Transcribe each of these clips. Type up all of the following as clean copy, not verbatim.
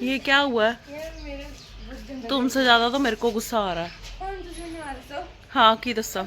ये क्या हुआ है? तुमसे ज्यादा तो मेरे को गुस्सा आ रहा है। हाँ की दसा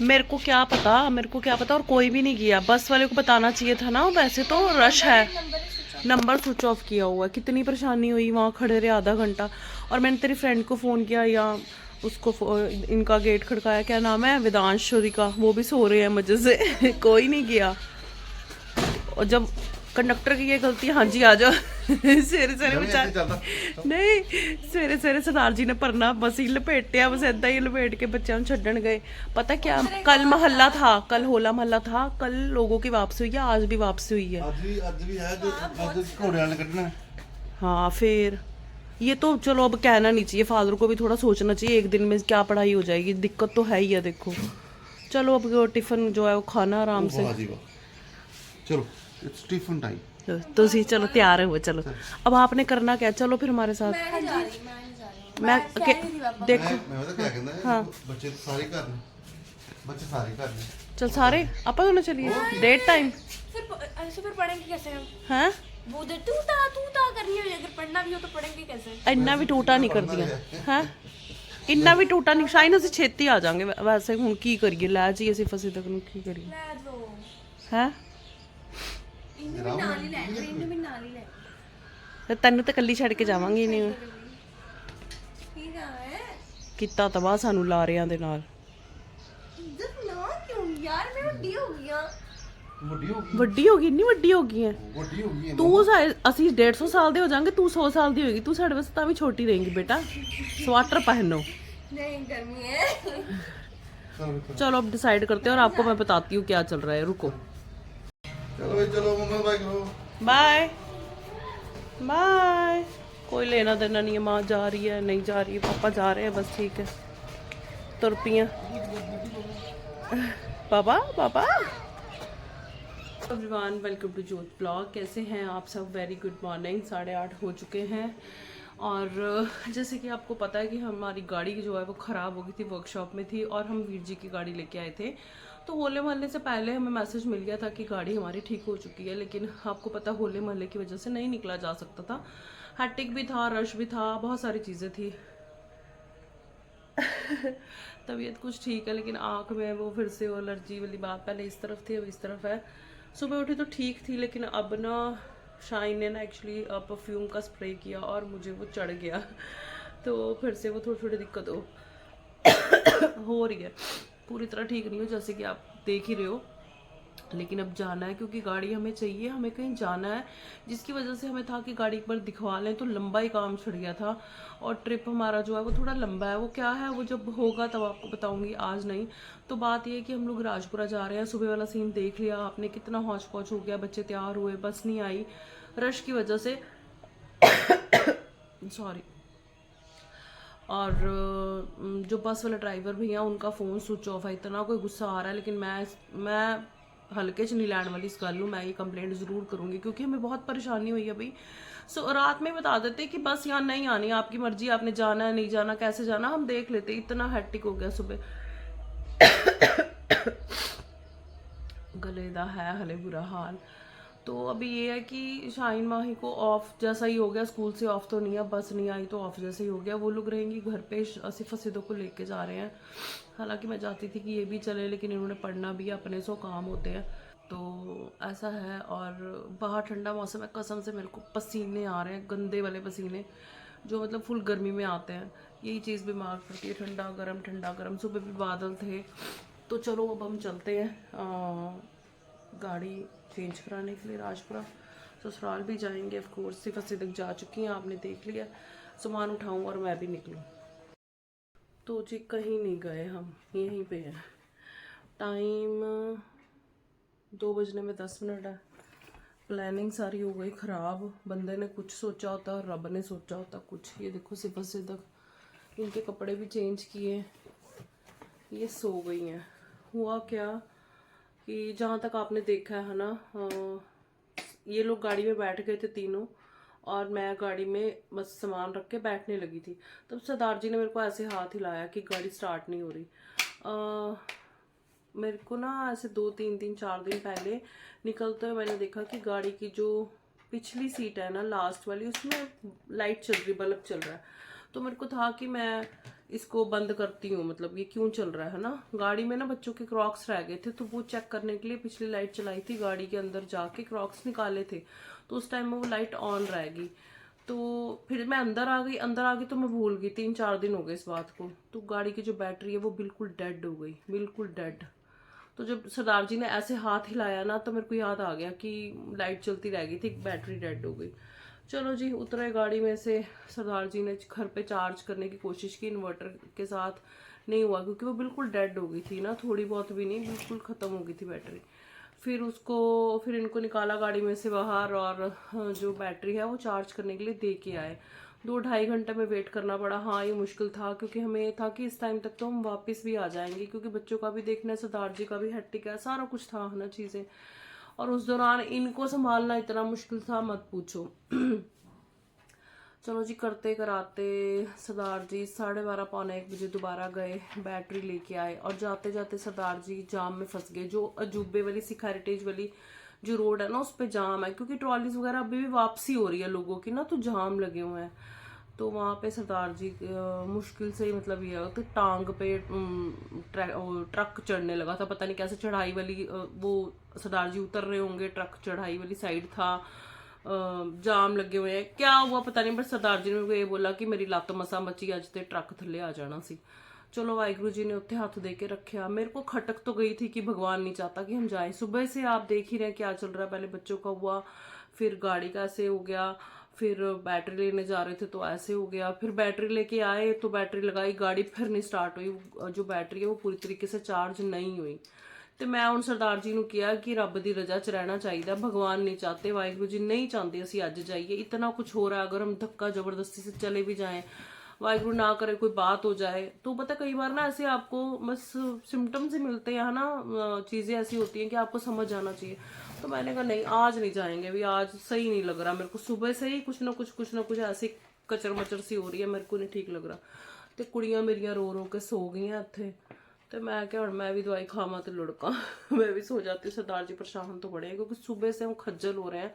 मेरे को क्या पता और कोई भी नहीं किया। बस वाले को बताना चाहिए था ना। वैसे तो रश है। नंबर स्विच ऑफ किया हुआ है। कितनी परेशानी हुई, वहाँ खड़े रहे आधा घंटा। और मैंने तेरी फ्रेंड को फ़ोन किया या उसको इनका गेट खड़काया, क्या नाम है, वेदांश शोरी का, वो भी सो रहे हैं मजे से। कोई नहीं किया। और जब कंडक्टर की ये गलती, हाँ जी आ जाओ। सवेरे सवेरे बेचारे नहीं, सवेरे सवेरे सरदार जी ने परना बस ही लपेटिया, बस ऐदा ही लपेट के बच्चों को छड्डन गए। पता क्या, कल महल्ला था, कल होला महल्ला था, कल लोगों की वापसी हुई है, आज भी वापसी हुई है। आज भी है जो घोड़े वाले कटना। हाँ फिर ये तो चलो अब कहना नहीं चाहिए, फादर को भी थोड़ा सोचना चाहिए, एक दिन में क्या पढ़ाई हो जाएगी, दिक्कत तो है ही है। देखो चलो अब टिफिन जो है वो खाना आराम से। चलो इट्स टिफिन टाइम। तो सी चलो तैयार हो, चलो अब आपने करना क्या, चलो फिर हमारे साथ। मैं देखो मैं तो क्या कहंदा है, हाँ बच्चे सारे घर ने, बच्चे सारे घर ने। चल सारे आपा दोनों चलिए, डेट टाइम। फिर पढ़ेंगे कैसे हम? हैं वो दे तू ता करनी हो, अगर पढ़ना भी हो तो पढ़ेंगे कैसे? इन्ना भी टूटा नहीं कर दिया हैं, इन्ना भी टूटा नहीं। शायद ਅਸੀਂ ਛੇਤੀ ਆ ਜਾਾਂਗੇ। ਵੈਸੇ ਹੁਣ ਕੀ ਕਰੀਏ, ਲੈ ਜੀ ਅਸੀਂ ਫਸੇ ਤੱਕ ਨੂੰ ਕੀ ਕਰੀਏ ਲੈ ਦੋ ਹੈ। ਇਹਨੂੰ ਵੀ ਨਾਲ ਹੀ ਲੈ, ਇਹਨੂੰ ਵੀ ਨਾਲ ਹੀ ਲੈ। ਤੇ ਤੈਨੂੰ ਤਾਂ ਕੱਲੀ ਛੱਡ ਕੇ ਜਾਵਾਂਗੀ ਨਹੀਂ। ਠੀਕ ਆ ਹੈ ਕੀਤਾ ਤਬਾਹ ਸਾਨੂੰ ਲਾਰਿਆਂ ਦੇ ਨਾਲ। ਇੱਜ਼ਤ ਨਾ ਕਿਉਂ ਯਾਰ, ਮੈਂ ਵੱਡੀ ਹੋ ਗਈ ਆ। ਵੱਡੀ ਹੋ ਗਈ, ਇੰਨੀ ਵੱਡੀ ਹੋ ਗਈ ਹੈ ਵੱਡੀ ਹੋ ਗਈ ਹੈ ਤੂੰ। ਅਸੀਂ 150 ਸਾਲ ਦੇ ਹੋ ਜਾਾਂਗੇ, ਤੂੰ 100 ਸਾਲ ਦੀ ਹੋਏਗੀ। ਤੂੰ ਸਾਡੇ ਵਾਸਤੇ ਤਾਂ ਵੀ ਛੋਟੀ ਰਹੇਂਗੀ बेटा। स्वेटर पहनो। नहीं गर्मी है। चलो अब डिसाइड करते हैं और आपको मैं बताती हूँ क्या चल रहा है। रुको, चलो भाई चलो, मम्मा बाय करो। Bye bye. कोई लेना देना नहीं है, माँ जा रही है नहीं जा रही है, पापा जा रहे हैं, बस ठीक है। तुर पियाँ पापा पापा। एवरीवन वेलकम टू जोत ब्लॉग। कैसे हैं आप सब? Very good morning. 8:30 हो चुके हैं और जैसे कि आपको पता है कि हमारी गाड़ी जो है वो ख़राब हो गई थी, वर्कशॉप में थी और हम वीर जी की गाड़ी लेके आए थे। तो होले महल्ले से पहले हमें मैसेज मिल गया था कि गाड़ी हमारी ठीक हो चुकी है, लेकिन आपको पता होले महल्ले की वजह से नहीं निकला जा सकता था। हैट्रिक भी था, रश भी था, बहुत सारी चीज़ें थी। तबीयत कुछ ठीक है, लेकिन आँख में वो फिर से वो एलर्जी वाली बात, पहले इस तरफ थी अब इस तरफ है। सुबह उठी तो ठीक थी, लेकिन अब ना शाइन ने ना एक्चुअली परफ्यूम का स्प्रे किया और मुझे वो चढ़ गया। तो फिर से वो थोड़ी थोड़ी दिक्कत हो रही है। पूरी तरह ठीक नहीं हो जैसे कि आप देख ही रहे हो, लेकिन अब जाना है क्योंकि गाड़ी हमें चाहिए, हमें कहीं जाना है, जिसकी वजह से हमें था कि गाड़ी एक बार दिखवा लें। तो लंबा ही काम छिड़ गया था और ट्रिप हमारा जो है वो थोड़ा लंबा है। वो क्या है, वो जब होगा तब आपको बताऊंगी, आज नहीं। तो बात ये है कि हम लोग राजपुरा जा रहे हैं। सुबह वाला सीन देख लिया आपने, कितना हौच पौच हो गया, बच्चे तैयार हुए, बस नहीं आई रश की वजह से। सॉरी। और जो बस वाला ड्राइवर भैया, उनका फ़ोन स्विच ऑफ है। इतना कोई गुस्सा आ रहा है, लेकिन मैं हल्के च नहीं लैंड वाली इस गल, मैं ये कंप्लेंट ज़रूर करूँगी क्योंकि हमें बहुत परेशानी हुई है भाई। सो रात में बता देते कि बस यहाँ नहीं आनी, आपकी मर्जी, आपने जाना है नहीं जाना, कैसे जाना हम देख लेते। इतना हैट्रिक हो गया सुबह। गले दा है हले बुरा हाल। तो अभी ये है कि शाहीन माही को ऑफ जैसा ही हो गया, स्कूल से ऑफ तो नहीं है, बस नहीं आई तो ऑफ जैसा ही हो गया। वो लोग रहेंगी घर पे, आसिफ असीदों को लेके जा रहे हैं। हालांकि मैं चाहती थी कि ये भी चले, लेकिन इन्होंने पढ़ना भी है, अपने सो काम होते हैं, तो ऐसा है। और बाहर ठंडा मौसम है, कसम से मेरे को पसीने आ रहे हैं, गंदे वाले पसीने जो मतलब फुल गर्मी में आते हैं। यही चीज़ बीमार करती है, ठंडा गर्म ठंडा गर्म। सुबह भी बादल थे। तो चलो अब हम चलते हैं गाड़ी चेंज कराने के लिए राजपुरा। ससुराल भी जाएंगे ऑफ कोर्स, सिर्फ अस्सी तक जा चुकी हैं, आपने देख लिया। सामान उठाऊं और मैं भी निकलूं। तो जी कहीं नहीं गए, हम यहीं पे हैं। टाइम 2:10 है। प्लानिंग सारी हो गई ख़राब। बंदे ने कुछ सोचा होता और रब ने सोचा होता कुछ। ये देखो सिर्फ अस्सी तक इनके कपड़े भी चेंज किए, ये सो गई हैं। हुआ क्या कि जहाँ तक आपने देखा है ना, ये लोग गाड़ी में बैठ गए थे तीनों और मैं गाड़ी में बस सामान रख के बैठने लगी थी। तब सरदार जी ने मेरे को ऐसे हाथ हिलाया कि गाड़ी स्टार्ट नहीं हो रही। मेरे को ना ऐसे 2-3 दिन 4 दिन पहले निकलते हुए मैंने देखा कि गाड़ी की जो पिछली सीट है ना लास्ट वाली, उसमें लाइट चल रही, बल्ब चल रहा है। तो मेरे को था कि मैं इसको बंद करती हूँ, मतलब ये क्यों चल रहा है ना। गाड़ी में ना बच्चों के क्रॉक्स रह गए थे, तो वो चेक करने के लिए पिछली लाइट चलाई थी, गाड़ी के अंदर जाके क्रॉक्स निकाले थे, तो उस टाइम में वो लाइट ऑन रहेगी। तो फिर मैं अंदर आ गई तो मैं भूल गई, 3-4 दिन हो गए इस बात को। तो गाड़ी की जो बैटरी है वो बिल्कुल डेड हो गई, बिल्कुल डेड। तो जब सरदार जी ने ऐसे हाथ हिलाया ना, तो मेरे को याद आ गया कि लाइट चलती रह गई थी, बैटरी डेड हो गई। चलो जी, उतरे गाड़ी में से, सरदार जी ने घर पे चार्ज करने की कोशिश की इन्वर्टर के साथ, नहीं हुआ क्योंकि वो बिल्कुल डेड हो गई थी ना, थोड़ी बहुत भी नहीं, बिल्कुल ख़त्म हो गई थी बैटरी। फिर इनको निकाला गाड़ी में से बाहर, और जो बैटरी है वो चार्ज करने के लिए दे के आए। 2-2.5 घंटे में वेट करना पड़ा। हाँ, ये मुश्किल था क्योंकि हमें ये था कि इस टाइम तक तो हम वापस भी आ जाएंगे, क्योंकि बच्चों का भी देखना है, सरदार जी का भी हेक्टिक है, सारा कुछ था ना चीज़ें। और उस दौरान इनको संभालना इतना मुश्किल था, मत पूछो। चलो जी, करते कराते सरदार जी 12:30 पौने 1 बजे दोबारा गए, बैटरी लेके आए, और जाते जाते सरदार जी जाम में फंस गए। जो अजूबे वाली सिख हेरिटेज वाली जो रोड है ना, उस पे जाम है, क्योंकि ट्रॉलीज वगैरह अभी भी वापसी हो रही है लोगों की ना, तो जाम लगे हुए हैं। तो वहाँ पे सरदार जी मुश्किल से ही, मतलब ये तो टांग पे ट्रक चढ़ने लगा था, पता नहीं कैसे चढ़ाई वाली, वो सरदार जी उतर रहे होंगे, ट्रक चढ़ाई वाली साइड था, जाम लगे हुए हैं, क्या हुआ पता नहीं, बट सरदार जी ने मेरे को ये बोला कि मेरी ਲੱਤ ਮਸਾਂ बची, ਅੱਜ ਤੇ ट्रक थल्ले आ जाना सी। चलो वाहिगुरु जी ने उत्थे हाथ दे के रखा। मेरे को खटक तो गई थी कि भगवान नहीं चाहता कि हम जाएं। सुबह से आप देख ही रहे क्या चल रहा है, पहले बच्चों का हुआ, फिर गाड़ी का ऐसे हो गया, फिर बैटरी लेने जा रहे थे तो ऐसे हो गया, फिर बैटरी लेके आए तो बैटरी लगाई, गाड़ी फिर नहीं स्टार्ट हुई, जो बैटरी है वो पूरी तरीके से चार्ज नहीं हुई। ਤੇ ਮੈਂ ਹੁਣ ਸਰਦਾਰ ਜੀ ਨੂੰ ਕਿਹਾ ਕਿ ਰੱਬ ਦੀ ਰਜ਼ਾ 'ਚ ਰਹਿਣਾ ਚਾਹੀਦਾ, भगवान नहीं चाहते, वाहिगुरु जी नहीं चाहते ਅਸੀਂ ਅੱਜ जाइए, इतना कुछ हो रहा है, अगर हम धक्का जबरदस्ती से चले भी जाएं, वाहिगुरु ना करे कोई बात हो जाए, तो पता कई बार ना ऐसे आपको बस सिम्टम्स ही मिलते हैं ना, चीज़ें ऐसी होती हैं कि आपको समझ आना चाहिए। तो मैंने कहा नहीं, आज नहीं जाएंगे, अभी आज सही नहीं लग रहा मेरे को, सुबह से ही कुछ ना कुछ ऐसी कचर मचर सी हो रही है, मेरे को नहीं ठीक लग रहा। तो कुड़ियाँ मेरियां रो रो के सो गई इत्थे, तो मैं क्या, और मैं भी दवाई खावा तो लुढ़का मैं भी सो जाती हूँ। सरदार जी परेशान तो बड़े हैं, क्योंकि सुबह से हम खज्जल हो रहे हैं,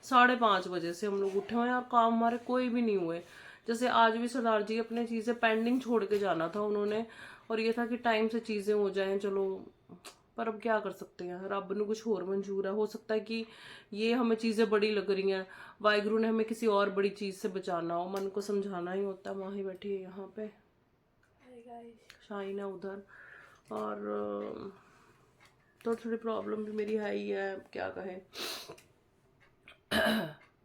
5:30 बजे से हम लोग उठे हुए हैं और काम हमारे कोई भी नहीं हुए। जैसे आज भी सरदार जी अपने चीज़ें पेंडिंग छोड़ के जाना था उन्होंने, और ये था कि टाइम से चीज़ें हो जाएं, चलो, पर अब क्या कर सकते हैं, रब ने कुछ और मंजूर है। हो सकता है कि ये हमें चीज़ें बड़ी लग रही हैं, वाहिगुरु ने हमें किसी और बड़ी चीज़ से बचाना हो, मन को समझाना ही होता है। माँ ही बैठी है यहाँ पे, शाइन है उधर, और थोड़ी प्रॉब्लम भी मेरी है ही है, क्या कहें।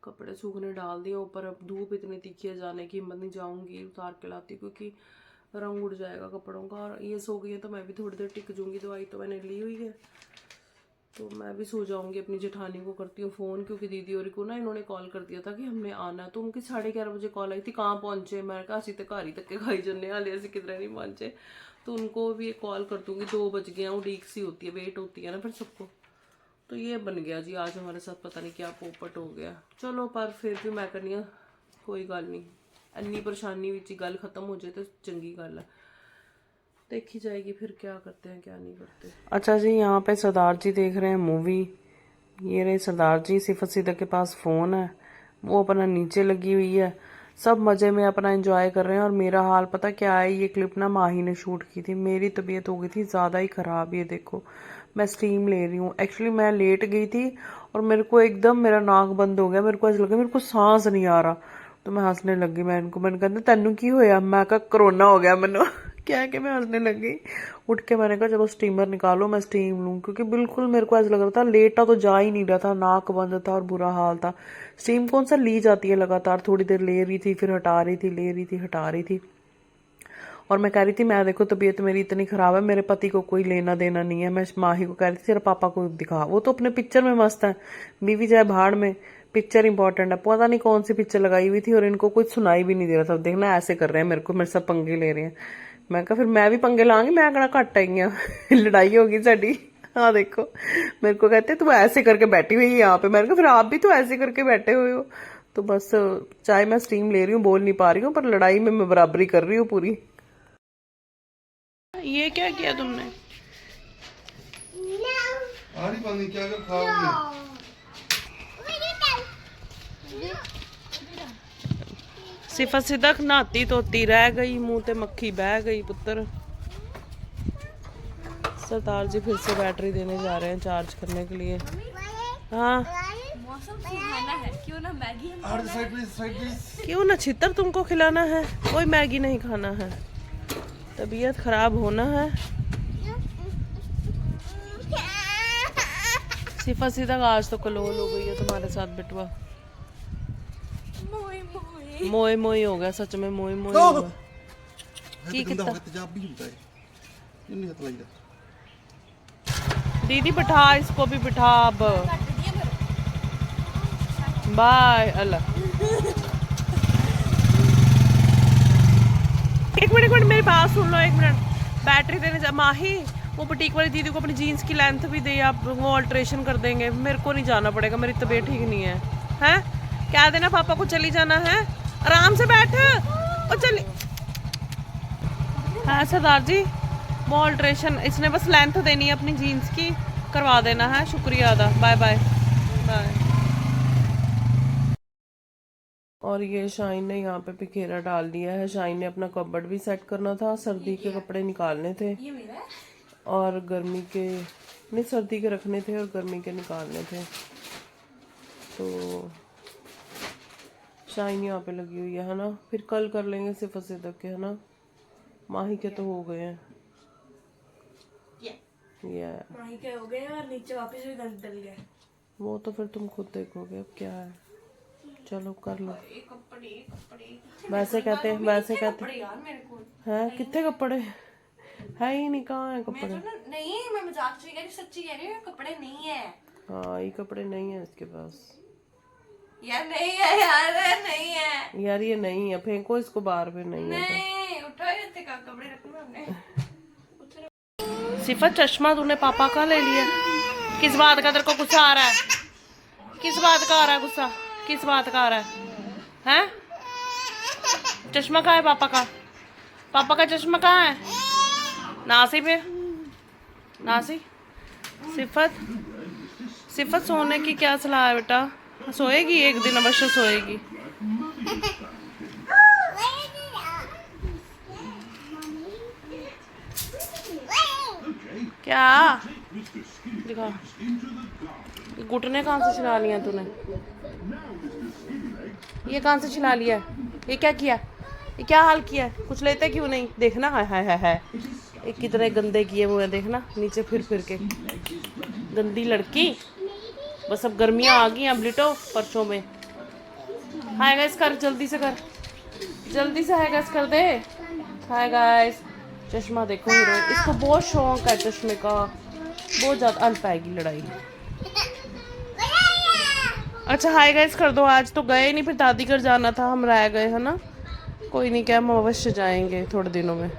कपड़े सूखने डाल दिए ऊपर, अब धूप इतनी तीखी है, जाने की हिम्मत नहीं, जाऊंगी उतार के लाती, क्योंकि रंग उड़ जाएगा कपड़ों का। और ये सो गई है तो मैं भी थोड़ी देर टिक जाऊंगी, दवाई तो मैंने ली हुई है, तो मैं भी सो जाऊंगी। अपनी जेठानी को करती हूँ फ़ोन, क्योंकि दीदी और को ना इन्होंने कॉल कर दिया था कि हमने आना है, तो उनकी 11:30 बजे कॉल आई थी, कहाँ पहुँचे। मैं कहा असी तो घर ही धक्के खाई जन्ने, हाले असी किधर नहीं पहुँचे। तो उनको भी कॉल कर दूँगी, 2 बज गए, उड़ीक सी होती है, वेट होती है ना फिर सबको। तो ये बन गया जी आज हमारे साथ, पता नहीं क्या पोपट हो गया। चलो, पर फिर भी मैं करनी है, कोई गल नहीं, इन्नी परेशानी विच गल खत्म हो जाए तो चंगी गल है, देखी जाएगी फिर क्या करते हैं क्या नहीं करते। अच्छा जी, यहाँ पे सरदार जी देख रहे हैं मूवी। ये रहे सरदार जी, सिफत सीधा के पास फ़ोन है, वो अपना नीचे लगी हुई है, सब मज़े में अपना एंजॉय कर रहे हैं। और मेरा हाल पता क्या है, ये क्लिप ना माही ने शूट की थी, मेरी तबीयत हो गई थी ज़्यादा ही ख़राब। ये देखो, मैं स्टीम ले रही हूँ। एक्चुअली मैं लेट गई थी और मेरे को एकदम मेरा नाक बंद हो गया, मेरे को ऐसा लगा मेरे को सांस नहीं आ रहा, तो मैं हंसने लगी। मैंने कहते तेनू की होया, मैं कहा कोरोना हो गया मैनू क्या कि मैं हंसने लगी। उठ के मैंने कहा चलो स्टीमर निकालो, मैं स्टीम लूँ, क्योंकि बिल्कुल मेरे को ऐसा लग रहा था, लेटा तो जा ही नहीं रहा था, नाक बंद था और बुरा हाल था। स्टीम कौन सा ली जाती है लगातार, थोड़ी देर ले रही थी, फिर हटा रही थी, ले रही थी, हटा रही थी। और मैं कह रही थी, मैं देखो तबीयत मेरी इतनी ख़राब है, मेरे पति को कोई लेना देना नहीं है। मैं माही को कह रही थी तेरे पापा को दिखा, वो तो अपने पिक्चर में मस्त है, बीवी जाए भाड़ में, पिक्चर इंपॉर्टेंट है। पता नहीं कौन सी पिक्चर लगाई हुई थी और इनको कुछ सुनाई भी नहीं दे रहा था। देखना ऐसे कर रहे हैं मेरे को, मेरे साथ पंगे ले रहे हैं। मैं कहा फिर मैं भी पंगे लाऊंगी, मैं कहना घट आई हूँ लड़ाई होगी साड़ी। हाँ देखो, मेरे को कहते तू ऐसे करके बैठी हुई है यहाँ पे। मैंने कहा फिर आप भी तो ऐसे करके बैठे हुए हो। तो बस चाहे मैं स्टीम ले रही हूँ, बोल नहीं पा रही हूँ, पर लड़ाई में मैं बराबरी कर रही हूँ पूरी। ये क्या किया तुमने? आड़ी पानी क्या कर खाओगे? सिफत सिदक नहाती धोती रह गई, मुंह ते मक्खी बह गई पुत्र। सरदार जी फिर से बैटरी देने जा रहे हैं चार्ज करने के लिए। हाँ मौसम सुहाना है, क्यों ना मैगी हम साइड प्लीज। क्यों ना छितर तुमको खिलाना है, कोई मैगी नहीं खाना है, तबीयत खराब होना है। सिफा सीधा आज तो कलोल हो गई है तुम्हारे साथ बिटवा। मोए मोए मोए मोए हो गया, सच में मोए मोए हो गया। की कितना तेजाब भी होता है, ये नहीं हाथ लगाइए। दीदी बिठा इसको भी बिठा अब। काट दिया मेरे बाय अल्लाह। एक मिनट मेरी बात सुन लो, एक मिनट। बैटरी देने जा माही, वो बुटीक वाली दीदी को अपनी जीन्स की लेंथ भी दे, आप वो अल्ट्रेशन कर देंगे। मेरे को नहीं जाना पड़ेगा, मेरी तबीयत ठीक नहीं है। हैं क्या देना, पापा को चली जाना है, आराम से बैठ और चली। हाँ सरदार जी, वो अल्ट्रेशन इसने बस लेंथ देनी है अपनी जीन्स की, करवा देना है। शुक्रिया अदा, बाय बाय बाय। और ये शाइन ने यहाँ पे बिखेरा डाल दिया है। शाइन ने अपना कबर्ड भी सेट करना था, सर्दी के कपड़े निकालने थे ये मेरा है। और गर्मी के नहीं, सर्दी के रखने थे और गर्मी के निकालने थे। तो शाइन यहाँ पे लगी हुई है ना, फिर कल कर लेंगे सिर्फ तक के, है ना। माही के तो हो गए हैं ये माही के हो गए और नीचे वापस भी गंद डल गया। वो तो फिर तुम खुद देखोगे अब क्या है। चलो कर लो। कपड़े वैसे कहते हैं, वैसे कहते कपड़े यार मेरे को हैं कितने कपड़े है ही नहीं, कहाँ है कपड़े। नहीं, मैं मजाक से कह रही, सच्ची कह रही हूँ, कपड़े नहीं है हाँ ये कपड़े नहीं है इसके पास यार, नहीं है यार, नहीं है यार, ये नहीं है, फेंको इसको बाहर पे। नहीं है नहीं, उठो ये कपड़े रखने हमने। सिफत चश्मा तूने पापा का ले लिया, किस बात का तेरे को गुस्सा आ रहा है, किस बात का आ रहा है गुस्सा, किस बात का आ रहा है हैं? चश्मा कहाँ है पापा का, पापा का चश्मा कहाँ है? नासी पे नासी। सिफत सिफत सोने की क्या सलाह है बेटा, सोएगी एक दिन अवश्य सोएगी। क्या दिखा, घुटने कहाँ से छिला लिया तूने, ये कहाँ से छिला लिया, ये क्या किया, ये क्या हाल किया है, कुछ लेते क्यों नहीं? देखना है ये कितने गंदे किए हुए हैं, देखना नीचे फिर के, गंदी लड़की। बस अब गर्मियाँ आ गई, अब लिटो परसों में। हाय गाइस कर, जल्दी से कर, जल्दी से हाय गाइस कर दे। हाय गाइस, चश्मा देखो हीरोइन, इसको बहुत शौक है चश्मे का, बहुत ज़्यादा। अंत पाएगी लड़ाई। अच्छा हाय गाइस कर दो, आज तो गए नहीं, फिर दादी घर जाना था, हम रह गए है ना। कोई नहीं, क्या हम अवश्य जाएंगे थोड़े दिनों में।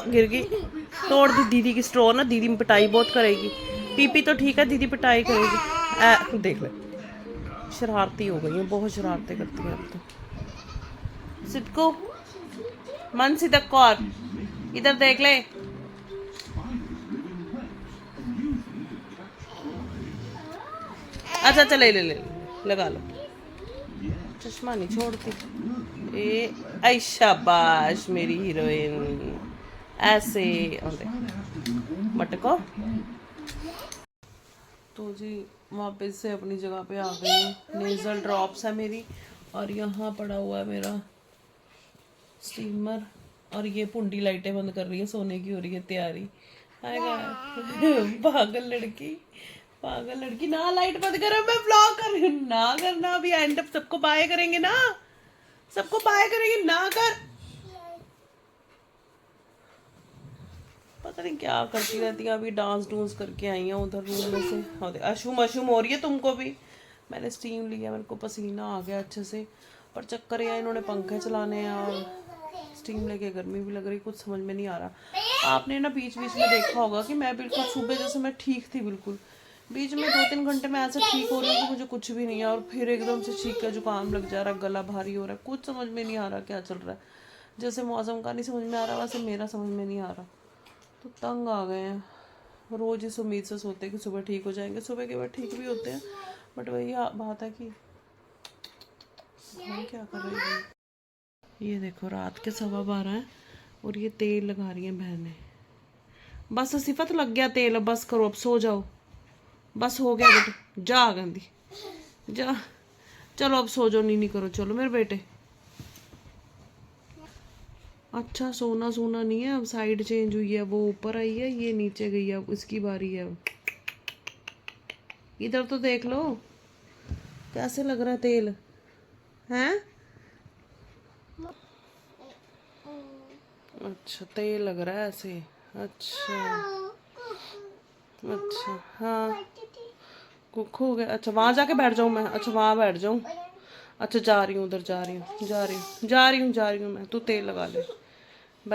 गिर गई, तोड़ दी दीदी की स्ट्रॉ ना, दीदी में पिटाई बहुत करेगी। पीपी तो ठीक है, दीदी पिटाई करेगी। देख ले, शरारती हो गई है, बहुत शरारतें करती है अब तो। सिद्धू मन सिद्धक कौर, इधर देख ले। अच्छा चले ले लगा लो, चश्मा नहीं छोड़ती। ए आई शाबाश मेरी हीरोइन, ऐसे मटको। तो जी वापस से अपनी जगह पे आ गई हूँ। नेजल ड्रॉप्स है मेरी, और यहाँ पड़ा हुआ है मेरा स्टीमर, और ये पुंडी लाइटें बंद कर रही है, सोने की हो रही है तैयारी। आएगा पागल लड़की, पागल लड़की। ना लाइट बंद करो, मैं व्लॉग कर रही हूँ, ना करना। अभी एंड अप सबको बाय करेंगे ना, सबको बाय करेंगे, ना कर। पता नहीं क्या करती रहती है। अभी डांस डूंस करके आई हैं उधर रूम में से। अशुम अशुम हो रही है तुमको भी। मैंने स्टीम लिया, मेरे को पसीना आ गया अच्छे से, पर चक्कर यह इन्होंने पंखे चलाने हैं और स्टीम लेके गर्मी भी लग रही, कुछ समझ में नहीं आ रहा। आपने ना बीच बीच में देखा होगा कि मैं बिल्कुल सुबह जैसे मैं ठीक थी बिल्कुल, बीच में 2-3 घंटे में ऐसे ठीक हो रही हूँ कि मुझे कुछ भी नहीं है, और फिर एकदम से छींक का जुकाम लग जा रहा है, गला भारी हो रहा है, कुछ समझ में नहीं आ रहा क्या चल रहा है। जैसे मौसम का नहीं समझ में आ रहा, वैसे मेरा समझ में नहीं आ रहा। तो तंग आ गए हैं, रोज इस उम्मीद से सोते हैं कि सुबह ठीक हो जाएंगे, सुबह के बाद ठीक भी होते हैं, बट वही बात है कि हम क्या कर रहे हैं। ये देखो रात के 12:15 हैं और ये तेल लगा रही हैं बहनें। बस सिफत लग गया तेल, अब बस करो, अब सो जाओ, बस हो गया बेटे, जा गंदी जा, चलो अब सो जाओ, नीनी करो, चलो मेरे बेटे। अच्छा सोना सोना नहीं है, अब साइड चेंज हुई है, वो ऊपर आई है, ये नीचे गई है, अब इसकी बारी है। इधर तो देख लो कैसे लग रहा है तेल, हैं? अच्छा तेल लग रहा है ऐसे, अच्छा अच्छा हाँ कुक हो गया। अच्छा वहाँ जाके बैठ जाऊँ मैं, अच्छा वहाँ बैठ जाऊँ, अच्छा जा रही हूँ, उधर जा रही हूँ, जा रही हूँ, जा रही हूँ, जा रही हूँ मैं, तू तेल लगा ले।